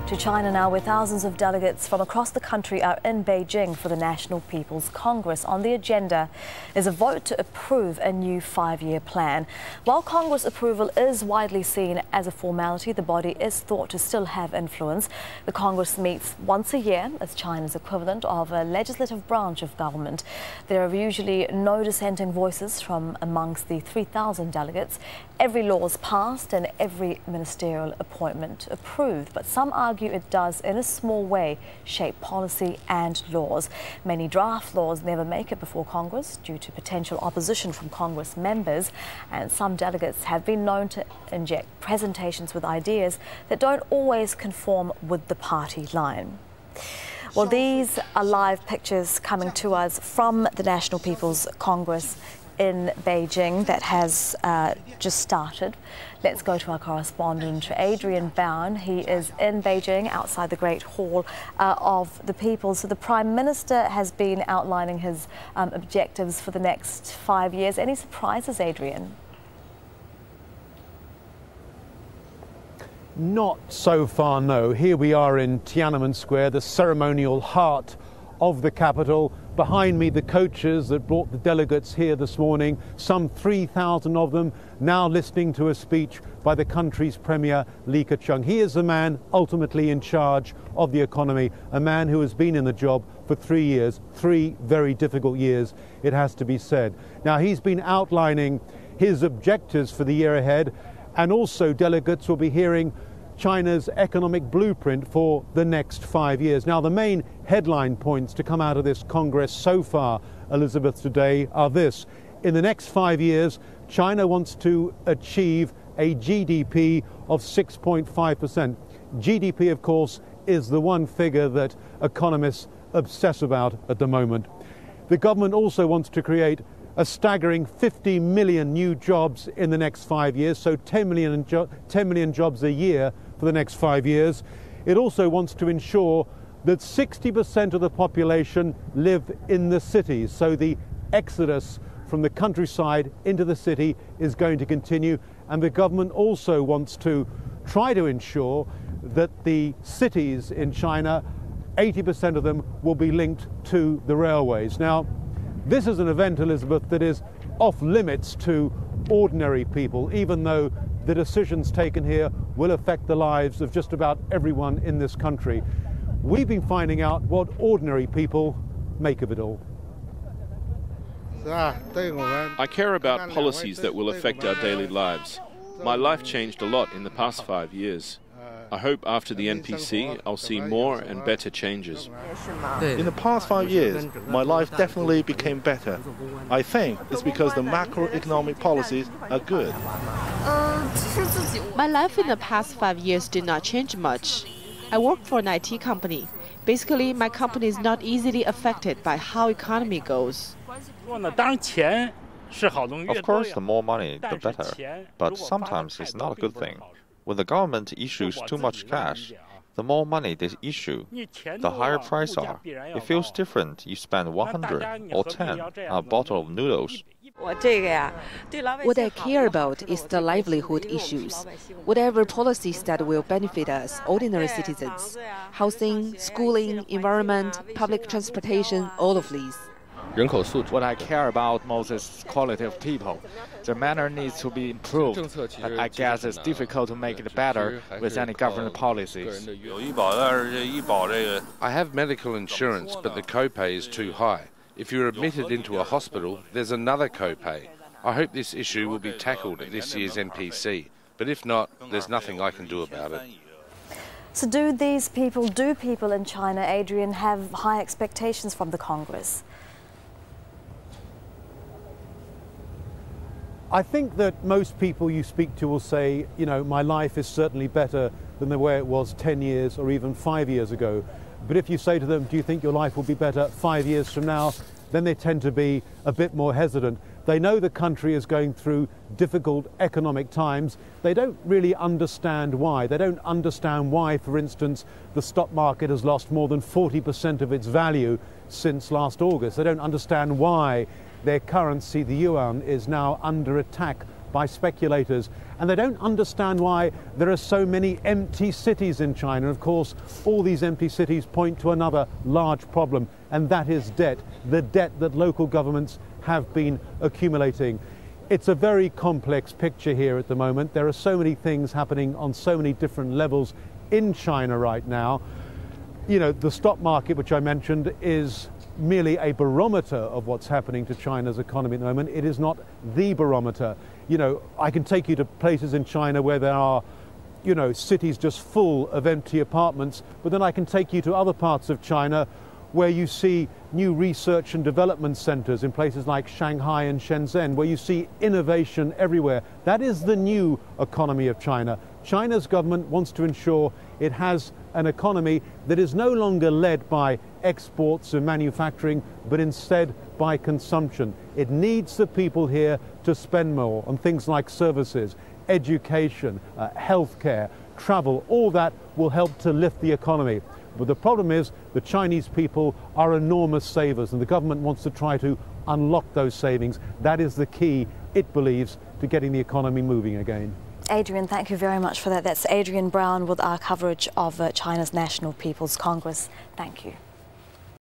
To China now, where thousands of delegates from across the country are in Beijing for the National People's Congress. On the agenda is a vote to approve a new 5-year plan. While Congress approval is widely seen as a formality, the body is thought to still have influence. The Congress meets once a year as China's equivalent of a legislative branch of government. There are usually no dissenting voices from amongst the 3,000 delegates. Every law is passed and every ministerial appointment approved, but some argue it does, in a small way, shape policy and laws. Many draft laws never make it before Congress due to potential opposition from Congress members, and some delegates have been known to inject presentations with ideas that don't always conform with the party line. Well, these are live pictures coming to us from the National People's Congress in Beijing that has just started. Let's go to our correspondent, Adrian Bowen. He is in Beijing outside the Great Hall of the People. So the Prime Minister has been outlining his objectives for the next 5 years. Any surprises, Adrian? Not so far, no. Here we are in Tiananmen Square, the ceremonial heart of the capital. Behind me, the coaches that brought the delegates here this morning, some 3,000 of them, now listening to a speech by the country's Premier, Li Keqiang. He is the man ultimately in charge of the economy, a man who has been in the job for 3 years, 3 very difficult years, it has to be said. Now, he's been outlining his objectives for the year ahead, and also delegates will be hearing China's economic blueprint for the next 5 years. Now, the main headline points to come out of this Congress so far, Elizabeth, today are this. In the next 5 years, China wants to achieve a GDP of 6.5%. GDP, of course, is the one figure that economists obsess about at the moment. The government also wants to create a staggering 50 million new jobs in the next 5 years, so 10 million jobs a year for the next 5 years. It also wants to ensure that 60% of the population live in the cities, so the exodus from the countryside into the city is going to continue, and the government also wants to try to ensure that the cities in China, 80% of them will be linked to the railways. Now, this is an event, Elizabeth, that is off limits to ordinary people, even though the decisions taken here will affect the lives of just about everyone in this country. We've been finding out what ordinary people make of it all. I care about policies that will affect our daily lives. My life changed a lot in the past 5 years. I hope after the NPC I'll see more and better changes. In the past 5 years, my life definitely became better. I think it's because the macroeconomic policies are good. My life in the past 5 years did not change much. I work for an IT company. Basically, my company is not easily affected by how economy goes. Of course, the more money, the better. But sometimes it's not a good thing. When the government issues too much cash, the more money they issue, the higher prices are. It feels different. You spend 100 or 10 on a bottle of noodles. What I care about is the livelihood issues. Whatever policies that will benefit us, ordinary citizens. Housing, schooling, environment, public transportation, all of these. What I care about most is quality of people. The manner needs to be improved, but I guess it's difficult to make it better with any government policies. I have medical insurance, but the copay is too high. If you're admitted into a hospital, there's another copay. I hope this issue will be tackled at this year's NPC, but if not, there's nothing I can do about it. So do people in China, Adrian, have high expectations from the Congress? I think that most people you speak to will say, you know, my life is certainly better than the way it was 10 years or even 5 years ago. But if you say to them, do you think your life will be better 5 years from now? Then they tend to be a bit more hesitant. They know the country is going through difficult economic times. They don't really understand why. They don't understand why, for instance, the stock market has lost more than 40% of its value since last August. They don't understand why their currency, the yuan, is now under attack by speculators. and they don't understand why there are so many empty cities in China. Of course, all these empty cities point to another large problem, and that is debt, the debt that local governments have been accumulating. It's a very complex picture here at the moment. There are so many things happening on so many different levels in China right now. You know, the stock market, which I mentioned, is merely a barometer of what's happening to China's economy at the moment. It is not the barometer. You know, I can take you to places in China where there are, you know, cities just full of empty apartments, but then I can take you to other parts of China where you see new research and development centers in places like Shanghai and Shenzhen, where you see innovation everywhere. That is the new economy of China. China's government wants to ensure it has an economy that is no longer led by exports and manufacturing, but instead by consumption. It needs the people here to spend more on things like services, education, healthcare, travel. All that will help to lift the economy. But the problem is the Chinese people are enormous savers, and the government wants to try to unlock those savings. That is the key, it believes, to getting the economy moving again. Adrian, thank you very much for that. That's Adrian Brown with our coverage of China's National People's Congress. Thank you.